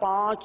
5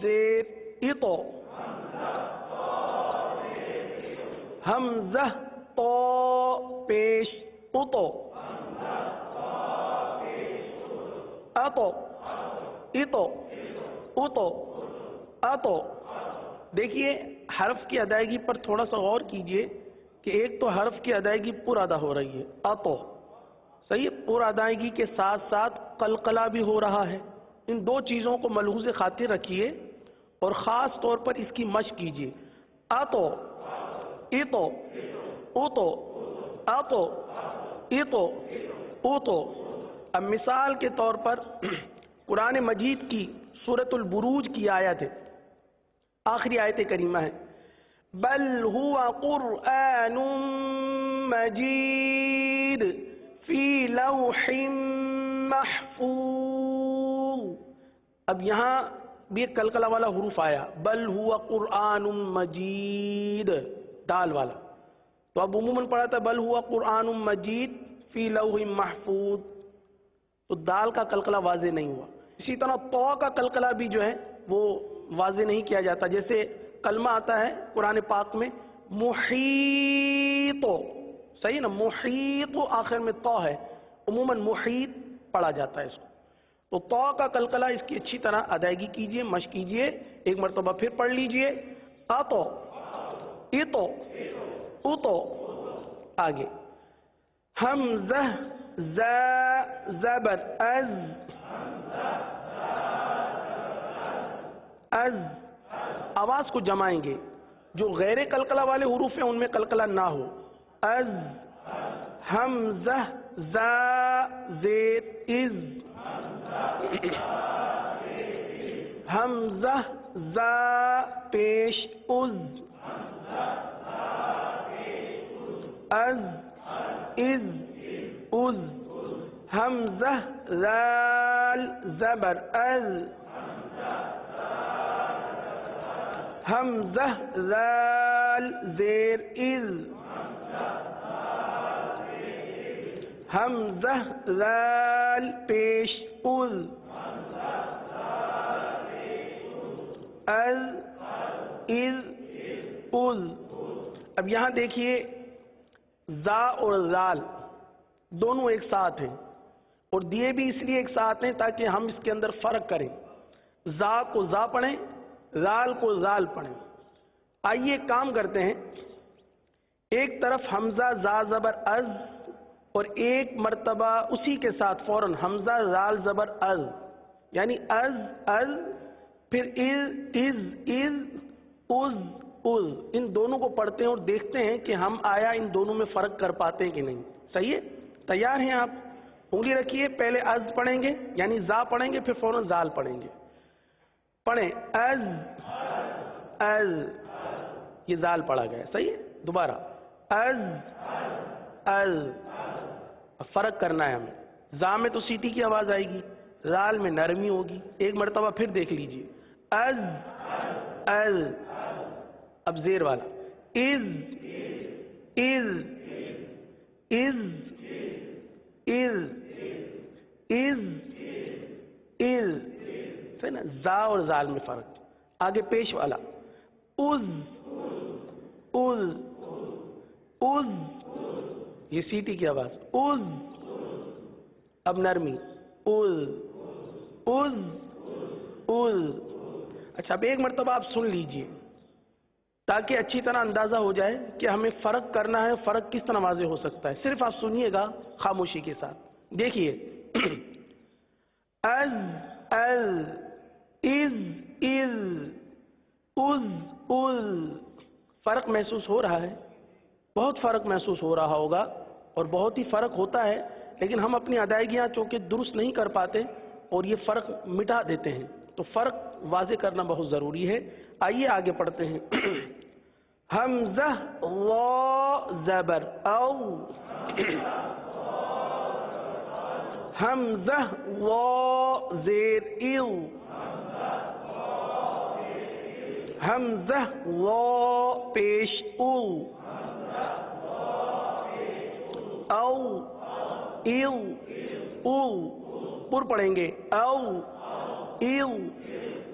زیر اطو، حمزہ تو پیش اطو، اطو اطو اطو اطو۔ دیکھیے حرف کی ادائیگی پر تھوڑا سا غور کیجئے کہ ایک تو حرف کی ادائیگی پر ادا ہو رہی ہے اطو، صحیح ہے، پر ادائیگی کے ساتھ ساتھ قلقلہ بھی ہو رہا ہے۔ ان دو چیزوں کو ملحوظ خاطر رکھیے اور خاص طور پر اس کی مشق کیجئے۔ اطو اطو اطو اطو اطو اطو۔ اب مثال کے طور پر قرآن مجید کی سورۃ البروج کی آیت ہے، آخری آیت کریمہ ہے، بل هو قرآن مجید فی لوح محفوظ۔ اب یہاں بھی ایک قلقلہ والا حروف آیا، بل هو قرآن مجید، دال والا، تو اب عموماً پڑھا تھا بل هو قرآن مجید فی لوح محفوظ، تو دال کا قلقلہ واضح نہیں ہوا۔ اسی طرح تو کا قلقلہ بھی جو ہے وہ واضح نہیں کیا جاتا، جیسے کلمہ آتا ہے قرآن پاک میں محیط، صحیح نا، محیط آخر میں تو ہے، عموماً محیط پڑھا جاتا ہے اس کو، تو تو کا قلقلہ اس کی اچھی طرح ادائیگی کیجئے، مشق کیجئے، ایک مرتبہ پھر پڑھ لیجئے، اطو اطو اطو۔ آگے حمزہ زا زبر از، از آواز کو جمائیں گے، جو غیر قلقلہ والے حروف ہیں ان میں قلقلہ نہ ہو، از، حمزہ زا زیر از، حمزہ زا پیش از، از از از، حمزہ زال زبر از، حمزہ زال زیر از، حمزہ زال پیش از، از از از۔ اب یہاں دیکھیے زا اور زال دونوں ایک ساتھ ہیں، اور دیے بھی اس لیے ایک ساتھ ہیں تاکہ ہم اس کے اندر فرق کریں، زا کو زا پڑھیں، زال کو زال پڑھیں۔ آئیے کام کرتے ہیں، ایک طرف حمزہ زا زبر از اور ایک مرتبہ اسی کے ساتھ فوراً حمزہ زال زبر از، یعنی از از، پھر از از از، از از، ان دونوں کو پڑھتے ہیں اور دیکھتے ہیں کہ ہم آیا ان دونوں میں فرق کر پاتے ہیں کہ نہیں۔ صحیح ہے، تیار ہیں آپ؟ انگلی رکھیے، پہلے از پڑھیں گے یعنی زا پڑھیں گے، پھر فوراً زال پڑھیں گے، پڑھیں از از، یہ زال پڑھا گیا، صحیح ہے، دوبارہ از از، فرق کرنا ہے ہمیں، زا میں تو سیٹی کی آواز آئے گی، زال میں نرمی ہوگی، ایک مرتبہ پھر دیکھ لیجئے، از از، اب زیر والا، از از از از از از، صحیح نا، زا اور زال میں فرق۔ آگے پیش والا، از از از، یہ سیٹی کی آواز، از، اب نرمی، از از از۔ اچھا اب ایک مرتبہ آپ سن لیجئے تاکہ اچھی طرح اندازہ ہو جائے کہ ہمیں فرق کرنا ہے، فرق کس طرح واضح ہو سکتا ہے، صرف آپ سنیے گا خاموشی کے ساتھ، دیکھیے، از از، از از، از از، فرق محسوس ہو رہا ہے، بہت فرق محسوس ہو رہا ہوگا اور بہت ہی فرق ہوتا ہے، لیکن ہم اپنی ادائیگیاں چونکہ درست نہیں کر پاتے اور یہ فرق مٹا دیتے ہیں، تو فرق واضح کرنا بہت ضروری ہے۔ آئیے آگے پڑھتے ہیں، حمزہ وا زبر او، حمزہ وا زیر ایو، حمزہ وا پیش او، او ایو او، پر پڑھیں گے، او ایو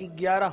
11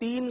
3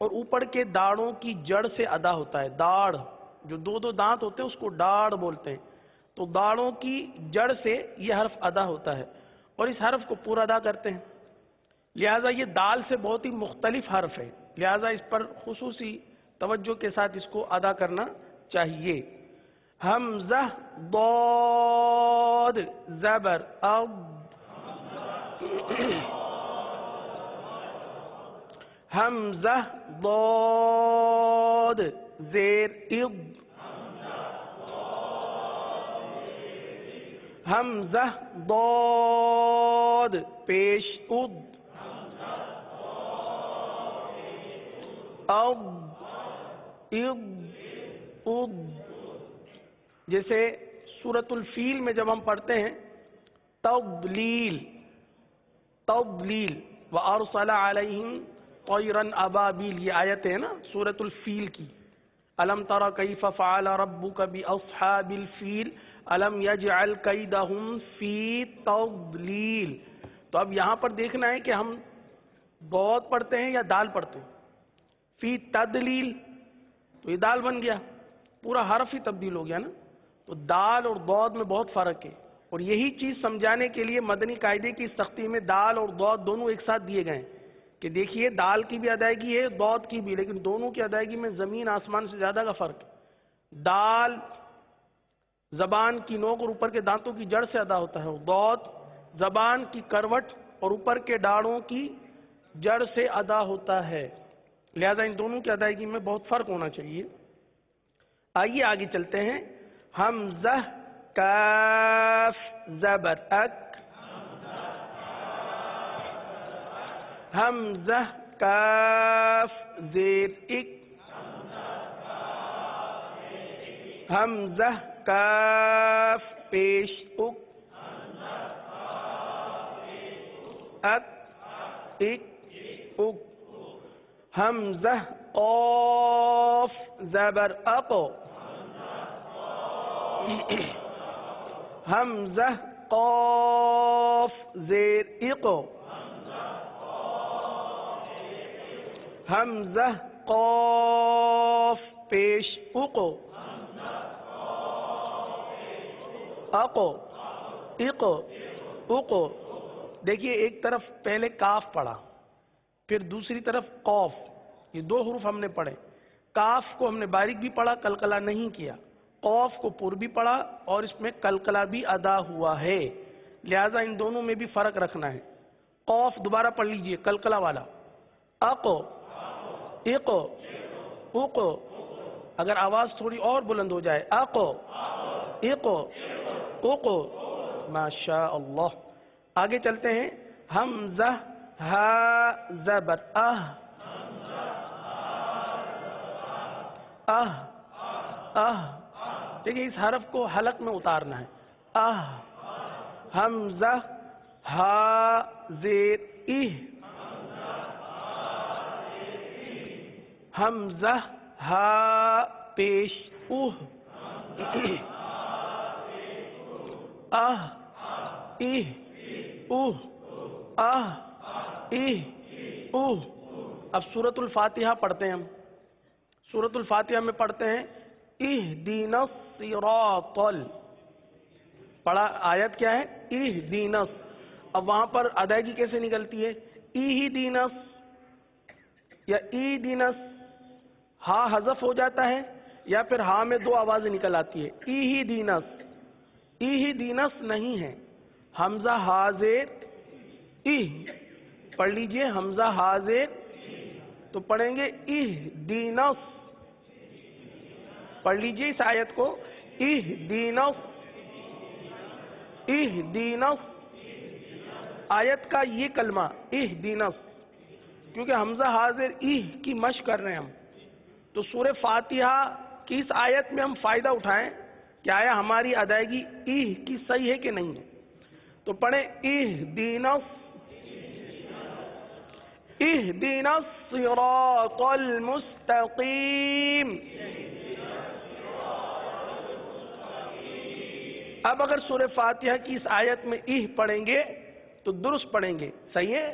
اور اوپر کے داڑوں کی جڑ سے ادا ہوتا ہے. داڑ جو دو دو دانت ہوتے ہیں اس کو داڑ بولتے ہیں. تو داڑوں کی جڑ سے یہ حرف ادا ہوتا ہے اور اس حرف کو پورا ادا کرتے ہیں. لہٰذا یہ دال سے بہت ہی مختلف حرف ہے، لہٰذا اس پر خصوصی توجہ کے ساتھ اس کو ادا کرنا چاہیے. حمزہ ضاد زبر اب، حمزہ ضاد زیر اض، حمزہ ضاد پیش اض، اض اض اض. جیسے سورۃ الفیل میں جب ہم پڑھتے ہیں تضلیل تضلیل وَأَرْسَلَ عَلَيْهِمْ طَيْرًا أَبَابِيلَ، یہ آیت ہے نا سورۃ الفیل کی. أَلَمْ تَرَ كَيْفَ فَعَلَ رَبُّكَ بِأَصْحَابِ الْفِيلِ أَلَمْ يَجْعَلْ كَيْدَهُمْ فِي تَضْلِيلٍ. تو اب یہاں پر دیکھنا ہے کہ ہم ضاد پڑھتے ہیں یا دال پڑھتے ہیں. فی تدلیل تو یہ دال بن گیا، پورا حرف ہی تبدیل ہو گیا نا. تو دال اور ضاد میں بہت فرق ہے، اور یہی چیز سمجھانے کے لیے مدنی قاعدے کی سختی میں دال اور ضاد دونوں ایک ساتھ دیے گئے ہیں کہ دیکھیے دال کی بھی ادائیگی ہے ضاد کی بھی، لیکن دونوں کی ادائیگی میں زمین آسمان سے زیادہ کا فرق ہے. دال زبان کی نوک اور اوپر کے دانتوں کی جڑ سے ادا ہوتا ہے، اور ضاد زبان کی کروٹ اور اوپر کے ڈاڑوں کی جڑ سے ادا ہوتا ہے. لہذا ان دونوں کی ادائیگی میں بہت فرق ہونا چاہیے. آئیے آگے چلتے ہیں. حمزہ کاف زبر اک، حمزہ کاف زیر اک، حمزہ کاف پیش اک، اک اک اک. حمزہ قاف زبر اقو، حمزہ قاف زیر اقو، حمزہ قاف پیش اقو، اقو اقو اقو. دیکھیے ایک طرف پہلے کاف پڑھا، پھر دوسری طرف قاف، یہ دو حروف ہم نے پڑھے. کاف کو ہم نے باریک بھی پڑھا، قلقلہ نہیں کیا. قاف کو پر بھی پڑھا اور اس میں قلقلہ بھی ادا ہوا ہے. لہذا ان دونوں میں بھی فرق رکھنا ہے. قاف دوبارہ پڑھ لیجئے قلقلہ والا. اقو اقو اقو، اگر آواز تھوڑی اور بلند ہو جائے اقو اقو اقو. ماشاء اللہ. آگے چلتے ہیں. حمزہ ہا زبر اہ، اہ اہ. دیکھیں اس حرف کو حلق میں اتارنا ہے. اہ. حمزہ ہا زیر اہ، حمزہ ہا پیش اوہ، اہ اہ اوہ، اہ اہ اوہ. اب سورۃ الفاتحہ پڑھتے ہیں ہم. سورۃ الفاتحہ میں پڑھتے ہیں اہدینا الصراط. پڑھا آیت کیا ہے؟ اہدینا. اب وہاں پر ادائیگی کیسے نکلتی ہے؟ اہدینا یا ایدینا، ہا حذف ہو جاتا ہے یا پھر ہا میں دو آوازیں نکل آتی ہے. اہدینا، اہدینا نہیں ہے. حمزہ حاضر اہ پڑھ لیجئے. حمزہ حاضر تو پڑھیں گے اہدینا. پڑھ لیجئے اس آیت کو. اہدینا اہدینا. آیت کا یہ کلمہ اہدینا، کیونکہ حمزہ حاضر کی مشق کر رہے ہیں ہم، تو سورہ فاتحہ کی اس آیت میں ہم فائدہ اٹھائیں کہ آیا ہماری ادائیگی کی صحیح ہے کہ نہیں ہے. تو پڑھیں اہدینا اہدینا الصراط المستقیم. اب اگر سورہ فاتحہ کی اس آیت میں پڑھیں گے تو درست پڑھیں گے، صحیح ہے.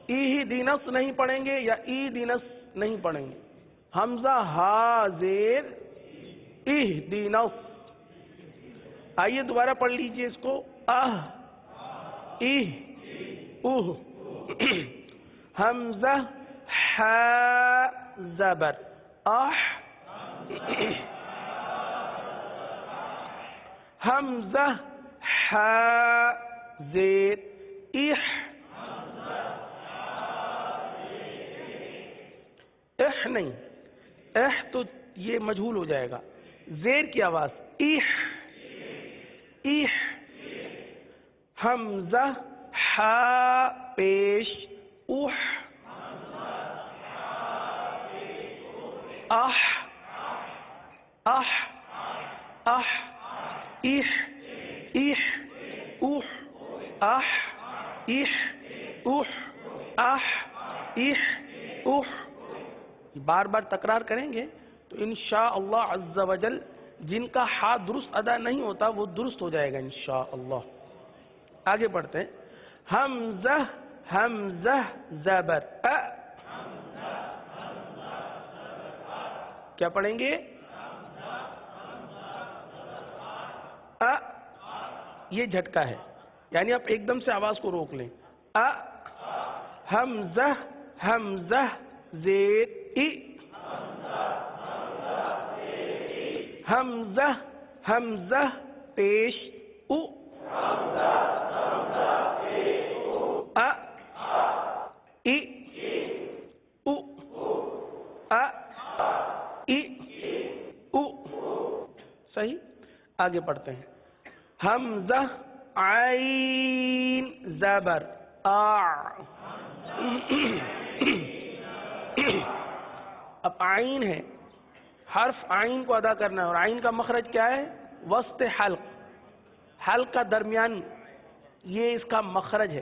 اہدینا نہیں پڑھیں گے یا ایدینا نہیں پڑھیں گے. حمزہ ہا زیر اہدینا. آئیے دوبارہ پڑھ لیجئے اس کو. اہ اہ اوہ. حمزہ ہا زبر اح. حمزہ ہا زیر اح. اح نہیں, اح تو یہ مجہول ہو جائے گا. زیر کی آواز اح اح. حمزہ ہا پیش اح. اح اح اح. اح اح اح. اح اح اح. اح اح اح. بار بار تکرار کریں گے تو انشاءاللہ عز و جل جن کا ہا درست ادا نہیں ہوتا وہ درست ہو جائے گا انشاءاللہ. آگے پڑھتے ہیں. حمزہ حمزہ زبر ا. کیا پڑھیں گے؟ ا. یہ جھٹکا ہے, یعنی آپ ایک دم سے آواز کو روک لیں. ا. حمزہ حمزہ زیر ای. حمزہ حمزہ پیش او. ا ای او. ا ای او. صحیح. آگے پڑھتے ہیں. حمزہ عین زبر آ. اب آئین ہے, حرف آئین کو ادا کرنا ہے, اور آئین کا مخرج کیا ہے؟ وسط حلق. حلق کا درمیانی, یہ اس کا مخرج ہے,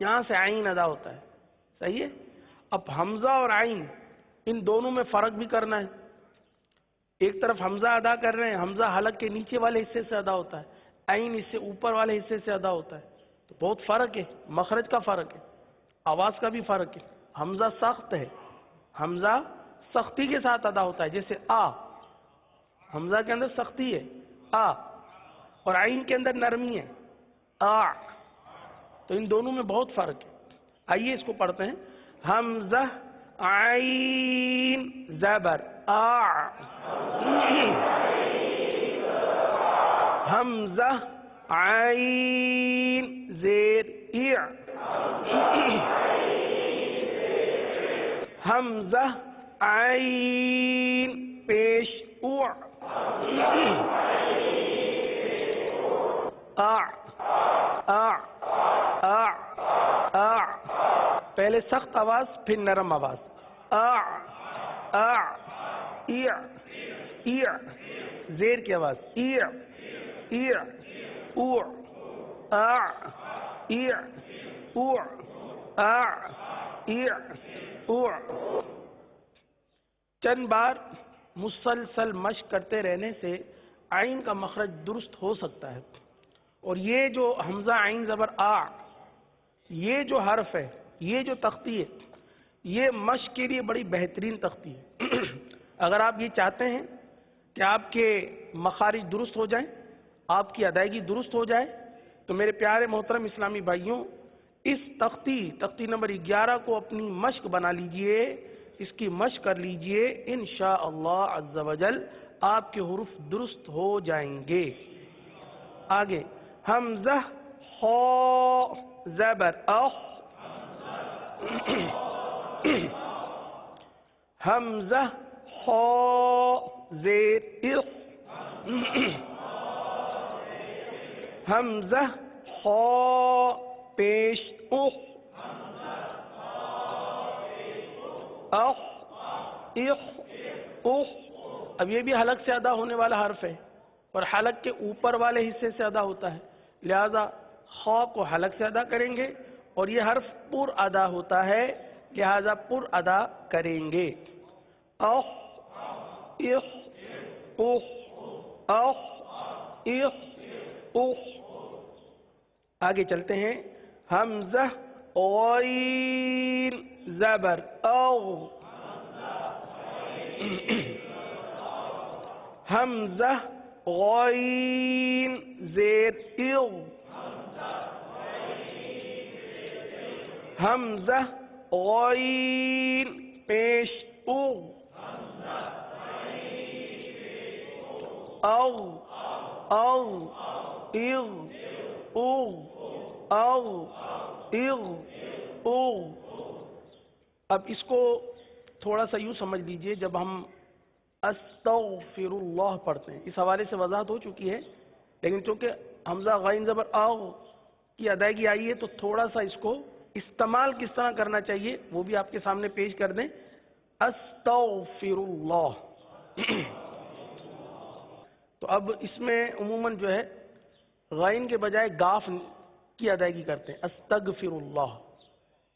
یہاں سے آئین ادا ہوتا ہے. صحیح ہے. اب حمزہ اور آئین ان دونوں میں فرق بھی کرنا ہے. ایک طرف حمزہ ادا کر رہے ہیں, حمزہ حلق کے نیچے والے حصے سے ادا ہوتا ہے, آئین اس سے اوپر والے حصے سے ادا ہوتا ہے. تو بہت فرق ہے, مخرج کا فرق ہے, آواز کا بھی فرق ہے. حمزہ سخت ہے, حمزہ سختی کے ساتھ ادا ہوتا ہے, جیسے آ. حمزہ کے اندر سختی ہے آ, اور عین کے اندر نرمی ہے آ. تو ان دونوں میں بہت فرق ہے. آئیے اس کو پڑھتے ہیں. حمزہ عین زبر آ. حمزہ عین زیر ای. حمزہ عین پیش او. آ آ آ آ. پہلے سخت آواز پھر نرم آواز. آ آ ای ای. زیر کی آواز ای ای او. آ ای او. آ ای او. چند بار مسلسل مشق کرتے رہنے سے عین کا مخرج درست ہو سکتا ہے. اور یہ جو حمزہ عین زبر آ, یہ جو حرف ہے, یہ جو تختی ہے, یہ مشق کے لیے بڑی بہترین تختی ہے. اگر آپ یہ چاہتے ہیں کہ آپ کے مخارج درست ہو جائیں, آپ کی ادائیگی درست ہو جائے, تو میرے پیارے محترم اسلامی بھائیوں, اس تختی نمبر 11 کو اپنی مشق بنا لیجئے, اس کی مشق کر لیجئے. انشاءاللہ عز و جل آپ کے حروف درست ہو جائیں گے. آگے. حمزہ خا زبر اخ. حمزہ خا زیر اخ. حمزہ خا پیش اخ. اخ اخ اخ. اب یہ بھی حلق سے ادا ہونے والا حرف ہے, اور حلق کے اوپر والے حصے سے ادا ہوتا ہے, لہذا خا کو حلق سے ادا کریں گے, اور یہ حرف پر ادا ہوتا ہے, لہذا پر ادا کریں گے. اخ اخ اخ. اخ اخ اخ. آگے چلتے ہیں. حمزہ غین زبر او. حمزہ غین زیر اغ، حمزہ غین پیش اغ، اغ اغ اغ اغ اغ اغ اغ۔ اب اس کو تھوڑا سا یوں سمجھ لیجئے، جب ہم استغفر اللہ پڑھتے ہیں، اس حوالے سے وضاحت ہو چکی ہے، لیکن چونکہ حمزہ غین زبر اغ کی ادائیگی آئی ہے تو تھوڑا سا اس کو استعمال کس طرح کرنا چاہیے وہ بھی آپ کے سامنے پیش کر دیں۔ استغفر اللہ۔ تو اب اس میں عموماً جو ہے غین کے بجائے گاف کی ادائیگی کرتے ہیں، استغفر اللہ،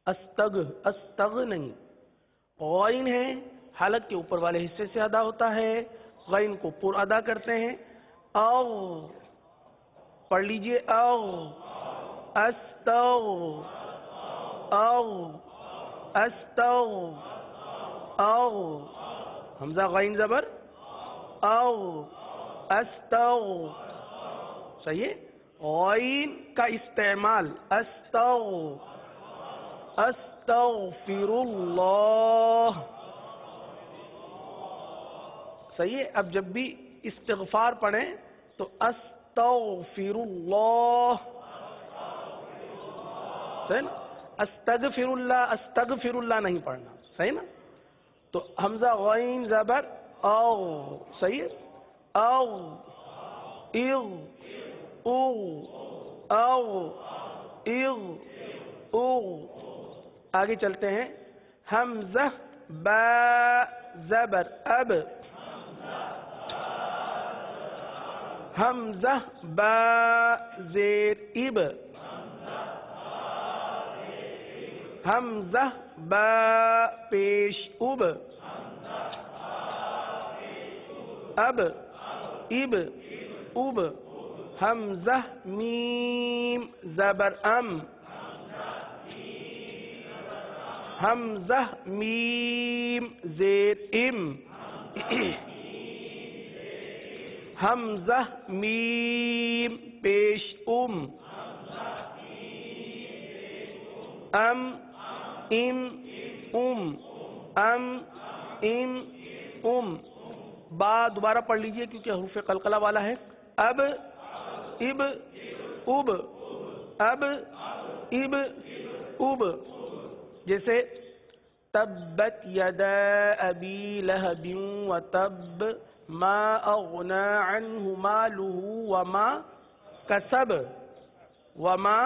استغ نہیں، غین ہے حلق کے اوپر والے حصے سے ادا ہوتا ہے، غین کو پر ادا کرتے ہیں۔ او پڑھ لیجئے، او استغ، او استغ، او حمزہ غین زبر او، استغ، صحیح ہے؟ غین کا استعمال استغفر اللہ، صحیح ہے؟ اب جب بھی استغفار پڑھیں تو استغفر اللہ، صحیح نا؟ استغفر اللہ نہیں پڑھنا، صحیح نا؟ تو حمزہ غین زبر او، صحیح ہے؟ او اغ اغ او اغ اغ۔ آگے چلتے ہیں، حمزہ با زبر اب، حمزہ با زیر اب، حمزہ با پیش اب، اب اب اب، حمزہ میم زبر ام، حمزہ میم زیر ام، حمزہ میم پیش ام، ام ام ام، ام ام ام۔ با دوبارہ پڑھ لیجئے کیونکہ حروف قلقلہ والا ہے۔ اب اب اب، اب اب اب، جیسے تبت یدا ابی لہب وتب ما اغنى عنہ مالہ وما کسب، وما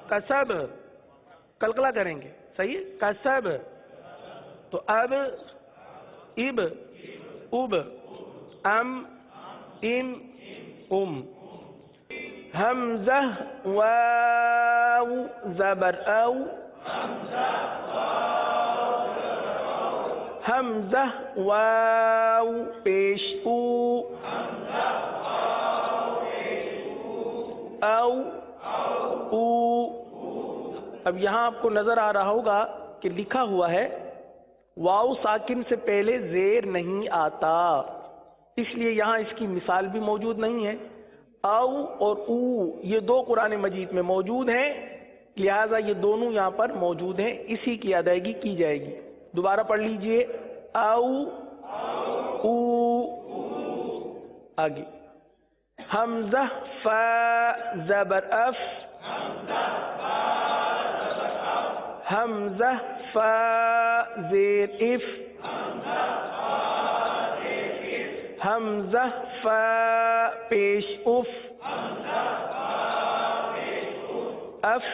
کسب، قلقلہ کریں گے، صحیح؟ کسب۔ تو اب اب اب، ام ام ام۔ حمزہ واو زبر او، حمزہ واو پیش او، او او۔ اب یہاں آپ کو نظر آ رہا ہوگا کہ لکھا ہوا ہے واو ساکن سے پہلے زیر نہیں آتا، اس لیے یہاں اس کی مثال بھی موجود نہیں ہے۔ او اور او یہ دو قرآن مجید میں موجود ہیں، لہذا یہ دونوں یہاں پر موجود ہیں، اسی کی ادائیگی کی جائے گی۔ دوبارہ پڑھ لیجئے، او او۔ آگے حمزہ فا زبر اف، حمزہ فا زیر اف، حمزہ فا پیش اف، اف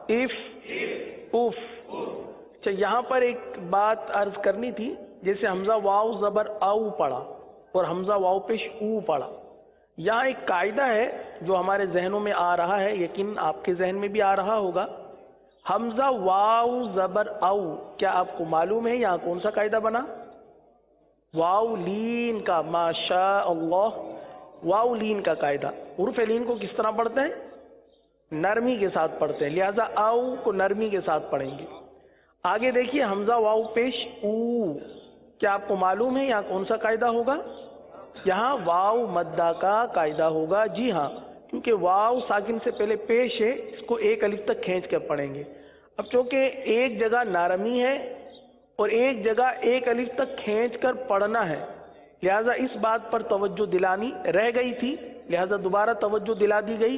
اف اف۔ اچھا یہاں پر ایک بات عرض کرنی تھی، جیسے حمزہ واو زبر او پڑھا اور حمزہ واو پیش او پڑھا، یہاں ایک قاعدہ ہے جو ہمارے ذہنوں میں آ رہا ہے، یقین آپ کے ذہن میں بھی آ رہا ہوگا۔ حمزہ واو زبر او، کیا آپ کو معلوم ہے یہاں کون سا قاعدہ بنا؟ واو لین کا، ماشاء اللہ، واو لین کا قاعدہ۔ حروف لین کو کس طرح پڑھتے ہیں؟ نرمی کے ساتھ پڑھتے ہیں، لہذا او کو نرمی کے ساتھ پڑھیں گے۔ آگے دیکھیے حمزہ واو پیش او، کیا آپ کو معلوم ہے یہاں کون سا قاعدہ ہوگا؟ یہاں واو مدہ کا قاعدہ ہوگا. جی ہاں، کیونکہ واو ساکن سے پہلے پیش ہے، اس کو ایک الف تک کھینچ کر پڑھیں گے. اب چونکہ ایک جگہ نارمی ہے اور ایک جگہ ایک الف تک کھینچ کر پڑھنا ہے، لہذا اس بات پر توجہ دلانی رہ گئی تھی، لہذا دوبارہ توجہ دلا دی گئی.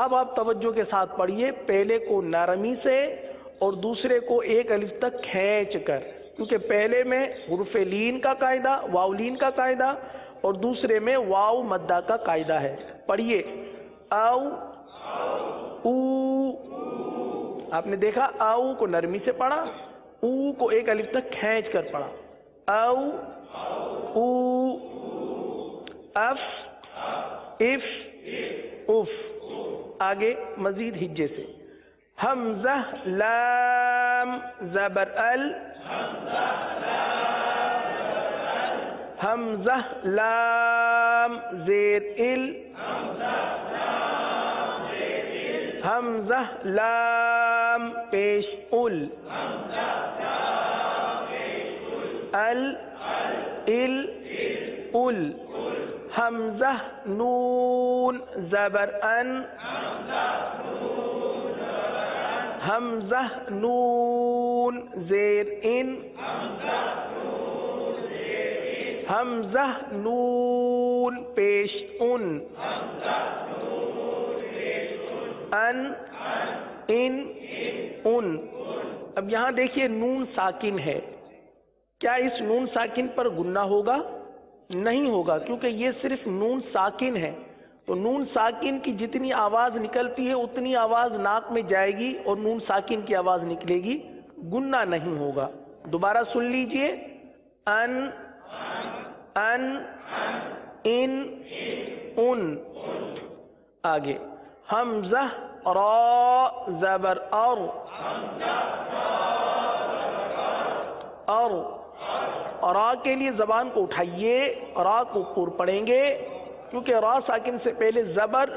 اب آپ توجہ کے ساتھ پڑھیے، پہلے کو نارمی سے اور دوسرے کو ایک الف تک کھینچ کر، کیونکہ پہلے میں حرف لین کا قاعدہ، واو لین کا قاعدہ، اور دوسرے میں واو مدہ کا قاعدہ ہے. پڑھیے او او. آپ نے دیکھا او کو نرمی سے پڑھا، او کو ایک الف تک کھینچ کر پڑھا. او او. اف اف اف. آگے مزید ہجے سے حمزہ لام زبر ال. حمزہ لام زیر ال. حمزہ لام پیش ال. ال ال ال. حمزہ نون زبر ان. حمزہ نون زیر ان. حمزہ نون پیش ان. ان ان ان. اب یہاں دیکھیے نون ساکن ہے، کیا اس نون ساکن پر گنہ ہوگا؟ نہیں ہوگا، کیونکہ یہ صرف نون ساکن ہے. تو نون ساکن کی جتنی آواز نکلتی ہے اتنی آواز ناک میں جائے گی اور نون ساکن کی آواز نکلے گی، گنہ نہیں ہوگا. دوبارہ سن لیجئے. ان ان ان ان. آگے حمزہ را زبر اور. اور را کے لیے زبان کو اٹھائیے، را کو پر پڑھیں گے، کیونکہ را ساکن سے پہلے زبر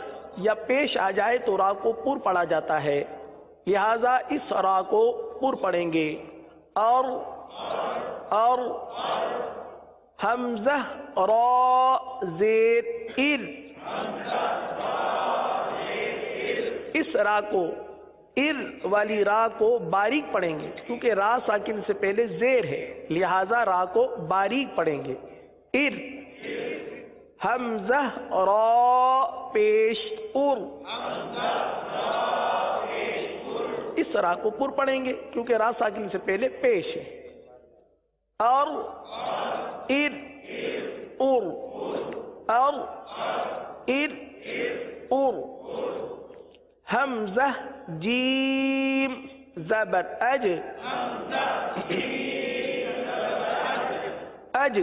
یا پیش آ جائے تو را کو پر پڑھا جاتا ہے، لہذا اس را کو پر پڑھیں گے. اور حمزہ را زیر ار. اس را کو، ار والی را کو باریک پڑھیں گے، کیونکہ را ساکن سے پہلے زیر ہے، لہذا را کو باریک پڑھیں گے. ار. حمزہ را پیش ار. اس را کو پر پڑھیں گے کیونکہ را ساکن سے پہلے پیش ہے. اور ار ار. اور ار ار. حمزہ جیم زبر اج. اج.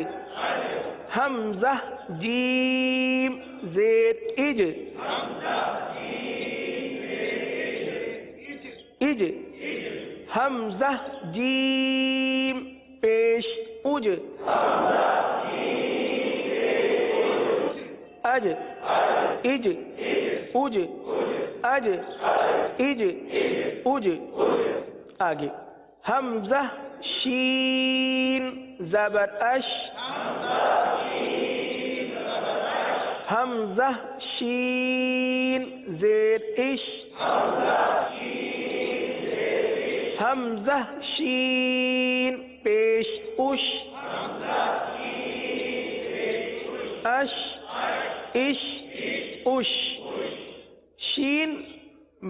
حمزہ جیم زیر اج. اج. حمزہ جیم پیش اج. اج اج اج اج اج اج. آگے حمزہ شین زبر اش. حمزہ شین زیر اش. حمزہ شین پیش اش. اش اش اش. شین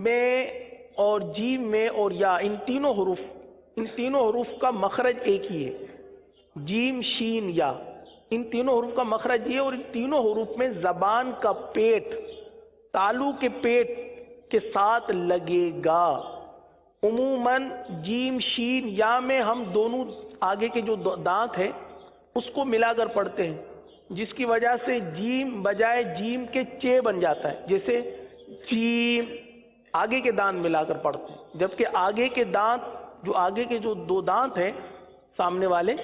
میں اور جیم میں اور یا ان تینوں حروف کا مخرج ایک ہی ہے. جیم شین یا ان تینوں حروف کا مخرج یہ، اور ان تینوں حروف میں زبان کا پیٹ تالو کے پیٹ کے ساتھ لگے گا. عموماً جیم شین یا میں ہم دونوں آگے کے جو دانت ہیں اس کو ملا کر پڑھتے ہیں، جس کی وجہ سے جیم بجائے جیم کے چے بن جاتا ہے. جیسے جیم آگے کے دانت ملا کر پڑھتے ہیں، جبکہ آگے کے دانت جو دو دانت ہیں سامنے والے،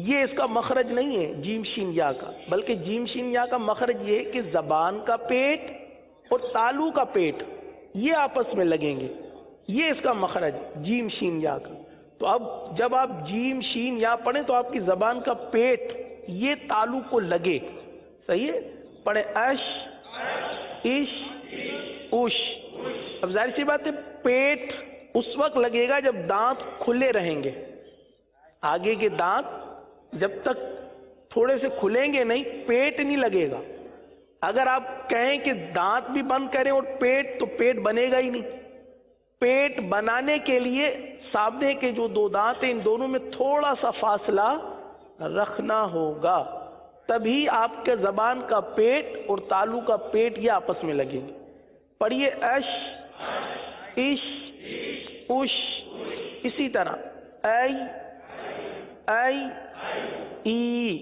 یہ اس کا مخرج نہیں ہے جیم شین یا کا، بلکہ جیم شین یا کا مخرج یہ ہے کہ زبان کا پیٹ اور تالو کا پیٹ یہ آپس میں لگیں گے، یہ اس کا مخرج جیم شین یا کا. تو اب جب آپ جیم شین یا پڑھیں تو آپ کی زبان کا پیٹ یہ تالو کو لگے. صحیح ہے؟ پڑھیں اش اش اش. اب ظاہر سی بات ہے پیٹ اس وقت لگے گا جب دانت کھلے رہیں گے. آگے کے دانت جب تک تھوڑے سے کھلیں گے نہیں پیٹ نہیں لگے گا. اگر آپ کہیں کہ دانت بھی بند کریں اور پیٹ، تو پیٹ بنے گا ہی نہیں. پیٹ بنانے کے لیے سامنے کے جو دو دانت ہیں ان دونوں میں تھوڑا سا فاصلہ رکھنا ہوگا، تبھی آپ کے زبان کا پیٹ اور تالو کا پیٹ یہ آپس میں لگیں گے. پڑھیے اش اش اش. اسی طرح ای ای ای.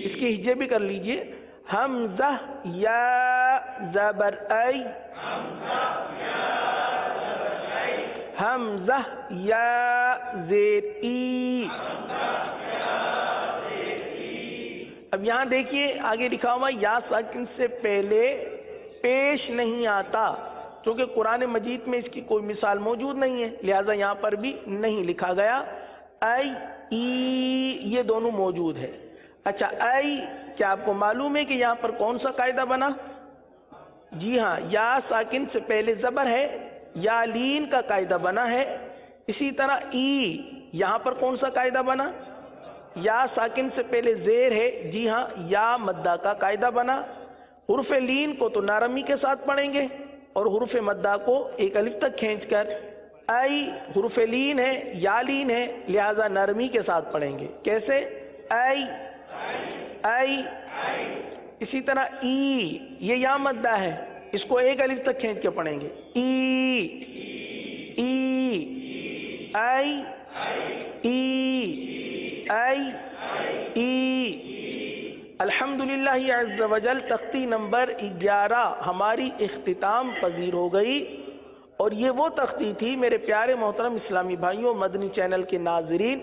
اس کے ہجے بھی کر لیجئے. حمزہ یا زبر ای، حمزہ یا زیر ای. اب یہاں دیکھیے آگے لکھا ہوا یا ساکن سے پہلے پیش نہیں آتا، کیونکہ قرآن مجید میں اس کی کوئی مثال موجود نہیں ہے، لہذا یہاں پر بھی نہیں لکھا گیا. ای ای یہ دونوں موجود ہے. اچھا ای، کیا آپ کو معلوم ہے کہ یہاں پر کون سا قاعدہ بنا؟ جی ہاں، یا ساکن سے پہلے زبر ہے، یا لین کا قاعدہ بنا ہے. اسی طرح ای، یہاں پر کون سا قاعدہ بنا؟ یا ساکن سے پہلے زیر ہے، جی ہاں، یا مدہ کا قاعدہ بنا. حرف لین کو تو نرمی کے ساتھ پڑھیں گے اور حرف مدہ کو ایک الف تک کھینچ کر. ای حرف لین ہے، یا لین ہے، لہذا نرمی کے ساتھ پڑھیں گے. کیسے؟ ای ای. اسی طرح ای، یہ یا مدہ ہے، اس کو ایک الف تک کھینچ کے پڑھیں گے. ای ای ای ای ای ای. الحمدللہ عز وجل تختی نمبر 11 ہماری اختتام پذیر ہو گئی، اور یہ وہ تختی تھی میرے پیارے محترم اسلامی بھائیوں، مدنی چینل کے ناظرین.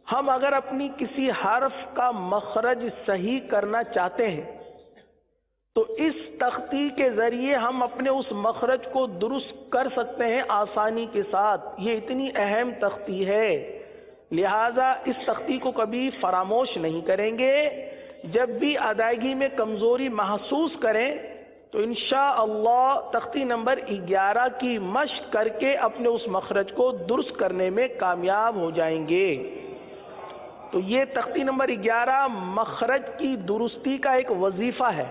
ہم اگر اپنی کسی حرف کا مخرج صحیح کرنا چاہتے ہیں تو اس تختی کے ذریعے ہم اپنے اس مخرج کو درست کر سکتے ہیں آسانی کے ساتھ. یہ اتنی اہم تختی ہے، لہذا اس تختی کو کبھی فراموش نہیں کریں گے. جب بھی ادائیگی میں کمزوری محسوس کریں تو انشاءاللہ تختی نمبر 11 کی مشق کر کے اپنے اس مخرج کو درست کرنے میں کامیاب ہو جائیں گے. تو یہ تختی نمبر 11 مخرج کی درستی کا ایک وظیفہ ہے،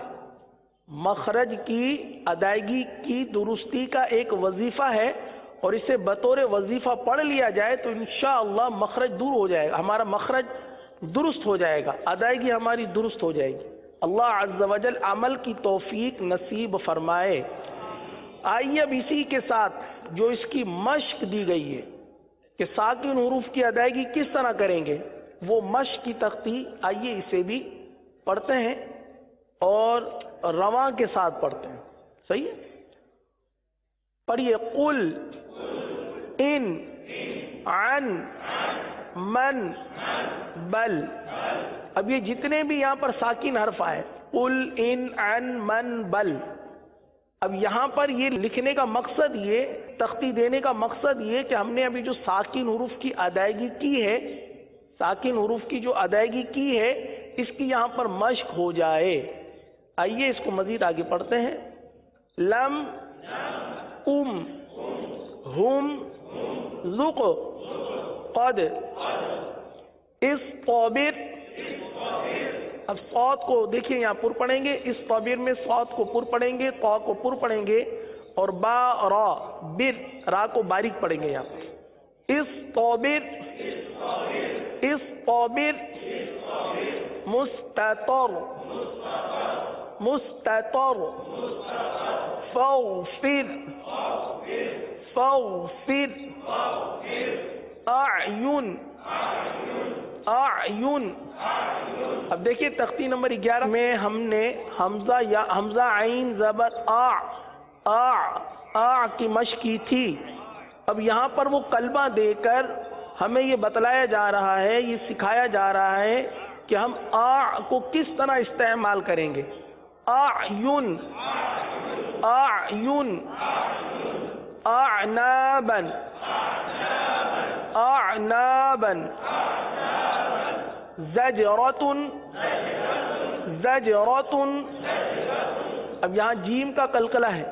مخرج کی ادائیگی کی درستی کا ایک وظیفہ ہے، اور اسے بطور وظیفہ پڑھ لیا جائے تو انشاءاللہ مخرج دور ہو جائے گا، ہمارا مخرج درست ہو جائے گا، ادائیگی ہماری درست ہو جائے گی. اللہ عز و جل عمل کی توفیق نصیب فرمائے. آئیے اب اسی کے ساتھ جو اس کی مشق دی گئی ہے کہ ساکن حروف کی ادائیگی کس طرح کریں گے، وہ مشق کی تختی آئیے اسے بھی پڑھتے ہیں اور رواں کے ساتھ پڑھتے ہیں. صحیح ہے؟ پڑھیے قل ان عن من بل. اب یہ جتنے بھی یہاں پر ساکن حرف آئے، قل ان عن من بل، اب یہاں پر یہ لکھنے کا مقصد، یہ تختی دینے کا مقصد یہ کہ ہم نے ابھی جو ساکن حروف کی ادائیگی کی ہے، ساکن حروف کی جو ادائیگی کی ہے اس کی یہاں پر مشق ہو جائے. آئیے اس کو مزید آگے پڑھتے ہیں. لم ہم ذق قد اصطبر. اب صاد کو دیکھیے یہاں پر پڑھیں گے، اس طبیر میں صاد کو پر پڑھیں گے، قا کو پر پڑھیں گے، اور با را بر را کو باریک پڑھیں گے. یہاں پر اصطبر اصطبر مستطر مستطر فاغفر فاغفر اعین اعین. اب دیکھیے تختی نمبر 11 میں ہم نے حمزہ یا حمزہ عین زبر آ کی مشق کی تھی. اب یہاں پر وہ کلمہ دے کر ہمیں یہ بتلایا جا رہا ہے، یہ سکھایا جا رہا ہے کہ ہم آ کو کس طرح استعمال کریں گے. اعین اعین اعنابا اعنابا زجرۃ زجرۃ. اب یہاں جیم کا قلقلہ ہے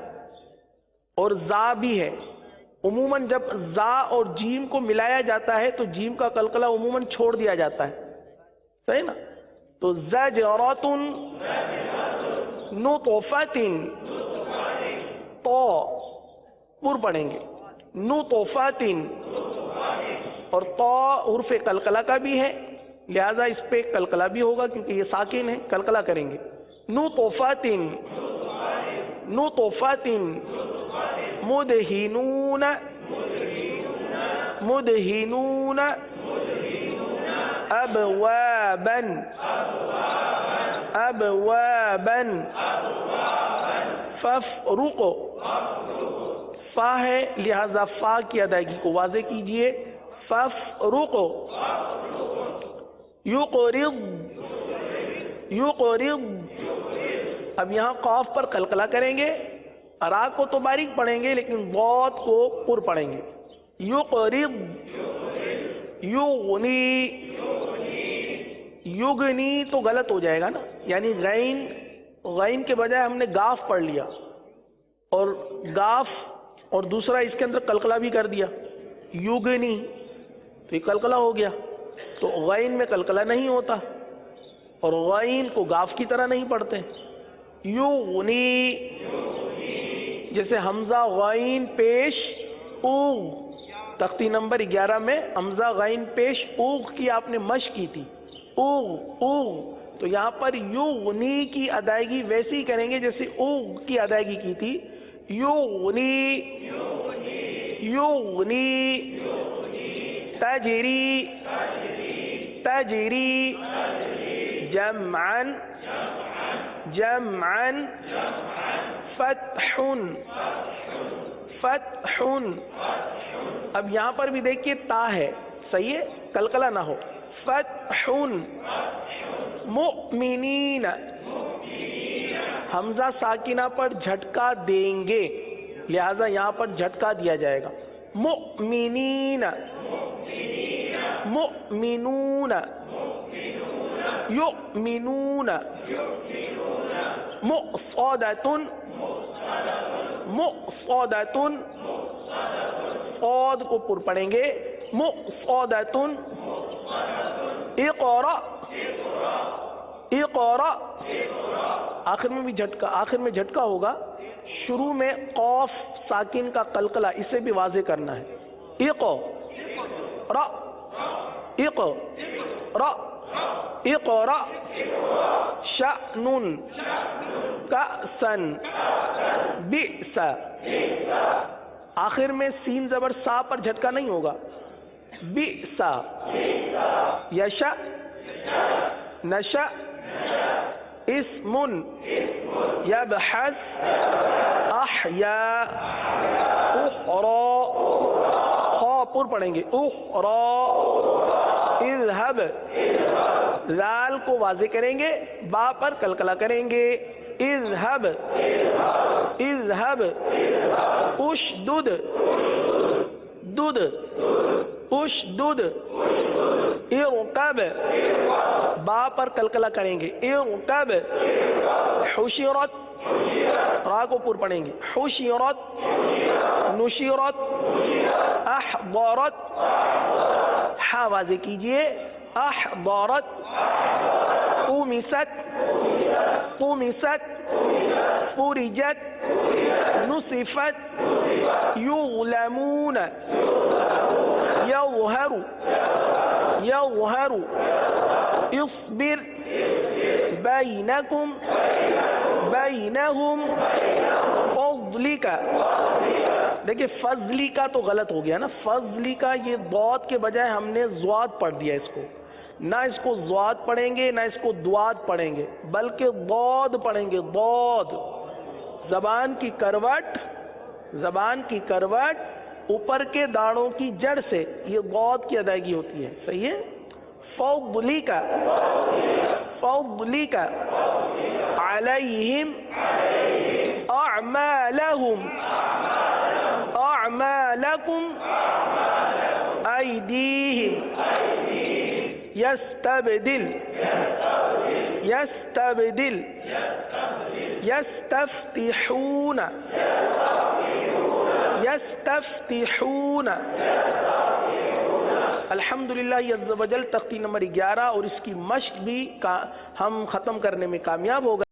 اور زا بھی ہے. عموماً جب زا اور جیم کو ملایا جاتا ہے تو جیم کا قلقلہ عموماً چھوڑ دیا جاتا ہے, صحیح نا؟ تو زجرۃ نطفۃ, تو پر پڑھیں گے نطفۃ, اور تو حرف قلقلہ کا بھی ہے لہذا اس پہ قلقلہ بھی ہوگا کیونکہ یہ ساکن ہے, قلقلہ کریں گے. نطفۃ نطفۃ مدہنون مدہنون ابوابا ابوابا فافرق, فا ہے لہذا فا کی ادائیگی کو واضح کیجئے. فافرق یقرض یقرض. اب یہاں قاف پر قلقلہ کریں گے, را کو تو باریک پڑھیں گے لیکن ضاد کو پر پڑھیں گے. یقرض یغنی, یغنی تو غلط ہو جائے گا نا, یعنی غین غین کے بجائے ہم نے گاف پڑھ لیا اور گاف اور دوسرا اس کے اندر قلقلہ بھی کر دیا یغنی, تو یہ قلقلہ ہو گیا. تو غین میں قلقلہ نہیں ہوتا اور غین کو گاف کی طرح نہیں پڑھتے. یغنی جیسے حمزہ غین پیش اوغ, تختی نمبر 11 میں حمزہ غین پیش اوغ کی آپ نے مشق کی تھی, اوغ اوغ, تو یہاں پر یغنی کی ادائیگی ویسی ہی کریں گے جیسے اوغ کی ادائیگی کی تھی. یغنی یغنی تجری تجری جمعا جمعا فتح فتح. اب یہاں پر بھی دیکھیے تا ہے, صحیح ہے, قلقلہ نہ ہو. فتح مؤمنین, حمزہ ساکنہ پر جھٹکا دیں گے لہذا یہاں پر جھٹکا دیا جائے گا. مؤمنین مؤمنون یؤمنون مؤصدۃ مؤصدۃ, صاد کو پر پڑھیں گے. مؤصدۃ اقرأ اقرأ, آخر میں بھی جھٹکا, آخر میں جھٹکا ہوگا. شروع میں قاف ساکن کا قلقلہ اسے بھی واضح کرنا ہے. اقرأ اقرأ اقرأ شأن کأسا بئس. آخر میں سین زبر سا پر جھٹکا نہیں ہوگا. بئس یشأ نشأ اسم یبحث احیا اخرى, خا پر پڑھیں گے. اخرى اذهب, لال کو واضح کریں گے, با پر قلقلہ کریں گے. اذهب اذهب اشدد دد اشدد ارکب, با پر قلقلہ کریں گے. ارکب حشرت, را کو پر پڑھیں گے. حشرت نشرت احضرت, ہا واضح کیجئے. احضرت طمست طمست فرجت نصفت یظلمون یظہر یظہر اصبر بینکم بینہم فضلی کا. دیکھیں فضلی کا تو غلط ہو گیا نا, فضلی کا یہ ضاد کے بجائے ہم نے ضاد پڑھ دیا. اس کو نہ اس کو ضاد پڑھیں گے نہ اس کو دواد پڑھیں گے بلکہ ضاد پڑھیں گے. ضاد زبان کی کروٹ, زبان کی کروٹ اوپر کے داڑوں کی جڑ سے یہ ضاد کی ادائیگی ہوتی ہے. صحیح ہے. فضلی کا فضلی کا علیہم اعمالہم اعمالکم أيديهم يستبدل يستبدل يستفتحون يستفتحون. الحمدللہ عز و جل تختی نمبر 11 اور اس کی مشق بھی ہم ختم کرنے میں کامیاب ہو گئے.